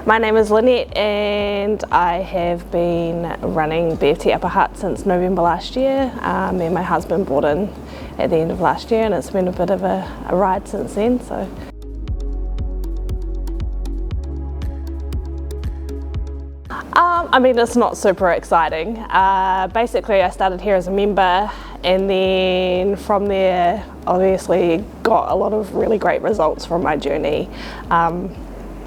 My name is Lynette and I have been running BFT Upper Hutt since November last year. Me and my husband bought in at the end of last year and it's been a bit of a ride since then. I mean, it's not super exciting. Basically, I started here as a member and then from there, obviously got a lot of really great results from my journey.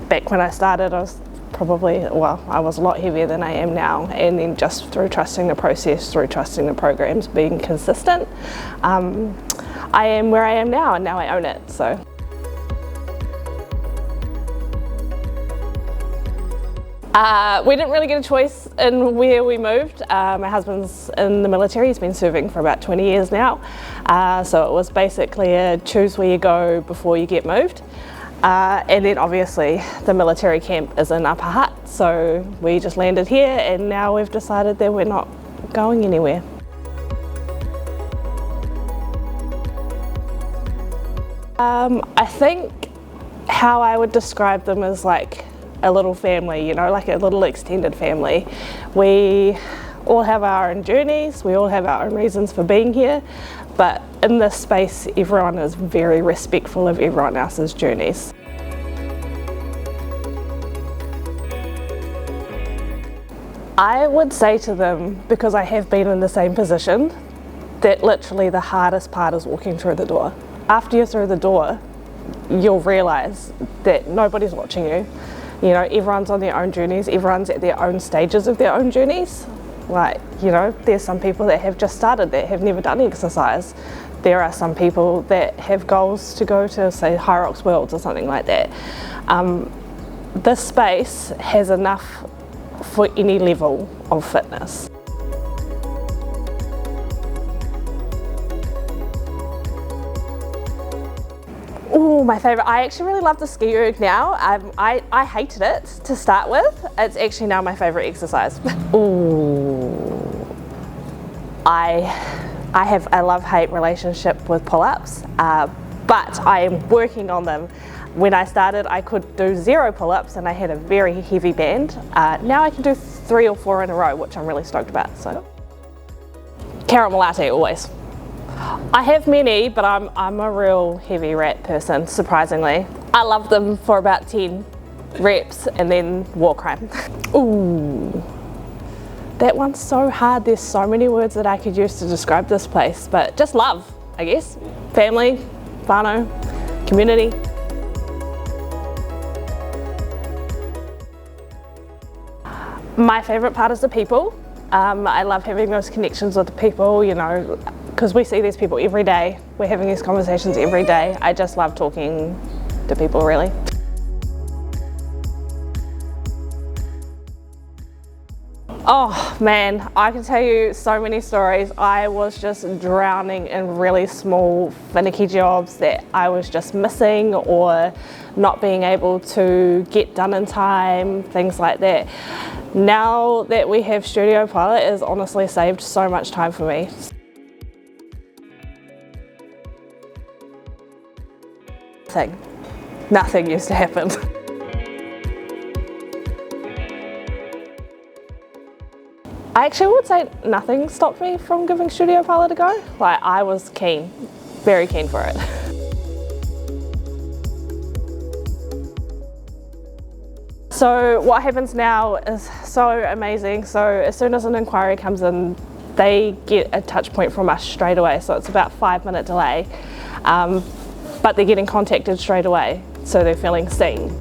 Back when I started, I was I was a lot heavier than I am now, and then just through trusting the process, through trusting the programs, being consistent, I am where I am now, and now I own it. So. We didn't really get a choice in where we moved. My husband's in the military, he's been serving for about 20 years now. So it was basically a choose where you go before you get moved. And then obviously the military camp is in Upper Hutt, so we just landed here and now we've decided that we're not going anywhere. I think how I would describe them is like a little family, you know, like a little extended family. We all have our own journeys, we all have our own reasons for being here, but in this space everyone is very respectful of everyone else's journeys. I would say to them, because I have been in the same position, that literally the hardest part is walking through the door. After you're through the door, you'll realise that nobody's watching you. You know, everyone's on their own journeys, everyone's at their own stages of their own journeys. Like, you know, there's some people that have just started that have never done exercise. There are some people that have goals to go to, say, High Rocks Worlds or something like that. This space has enough for any level of fitness. Oh, my favourite. I actually really love the ski erg now. I hated it to start with. It's actually now my favourite exercise. Ooh. I have a love-hate relationship with pull-ups, but I am working on them. When I started, I could do 0 pull-ups and I had a very heavy band. Now I can do 3 or 4 in a row, which I'm really stoked about. So, caramel latte always. I have many, but I'm a real heavy rat person, surprisingly. I love them for about 10 reps and then war crime. Ooh, that one's so hard. There's so many words that I could use to describe this place, but just love, I guess. Family, whānau, community. My favourite part is the people. I love having those connections with the people, you know, because we see these people every day. We're having these conversations every day. I just love talking to people, really. Oh man, I can tell you so many stories. I was just drowning in really small, finicky jobs that I was just missing or not being able to get done in time, things like that. Now that we have Studio Pilot, it has honestly saved so much time for me. Nothing used to happen. I actually would say nothing stopped me from giving Studio Pilot a go. Like, I was keen, very keen for it. So what happens now is so amazing. So as soon as an inquiry comes in, they get a touch point from us straight away. So it's about 5-minute delay, but they're getting contacted straight away. So they're feeling seen.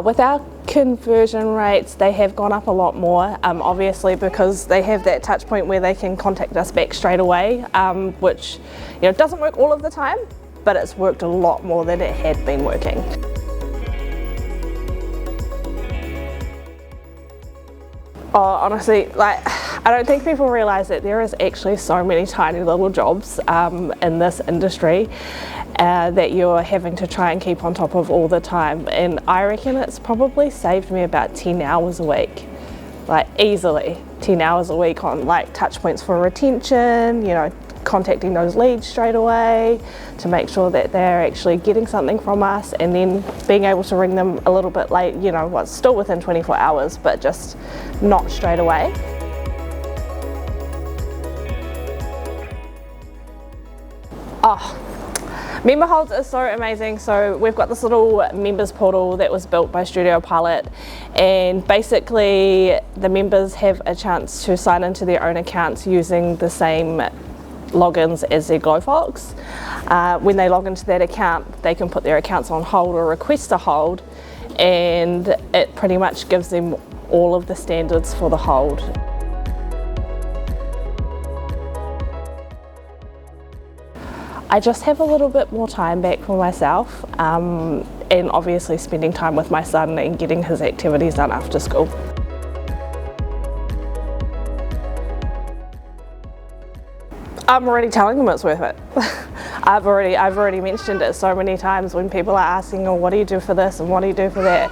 With our conversion rates, they have gone up a lot more, obviously because they have that touch point where they can contact us back straight away, which, you know, doesn't work all of the time, but it's worked a lot more than it had been working. Oh, honestly, like, I don't think people realise that there is actually so many tiny little jobs in this industry that you're having to try and keep on top of all the time, and I reckon it's probably saved me about 10 hours a week, like easily 10 hours a week on like touch points for retention, you know, contacting those leads straight away to make sure that they're actually getting something from us, and then being able to ring them a little bit late, you know, what's still within 24 hours, but just not straight away. Oh, member holds is so amazing. So we've got this little members portal that was built by Studio Pilot, and basically the members have a chance to sign into their own accounts using the same logins as their Glofox. When they log into that account, they can put their accounts on hold or request a hold, and it pretty much gives them all of the standards for the hold. I just have a little bit more time back for myself, and obviously spending time with my son and getting his activities done after school. I'm already telling them it's worth it. I've already mentioned it so many times when people are asking, oh, what do you do for this and what do you do for that?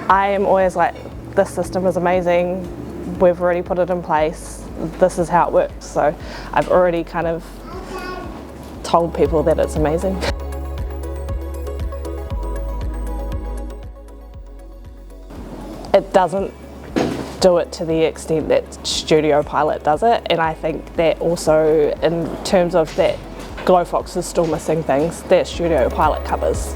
I am always like, this system is amazing, we've already put it in place, this is how it works. So I've already kind of told people that it's amazing. It doesn't do it to the extent that Studio Pilot does it, and I think that also in terms of that Glofox is still missing things that Studio Pilot covers.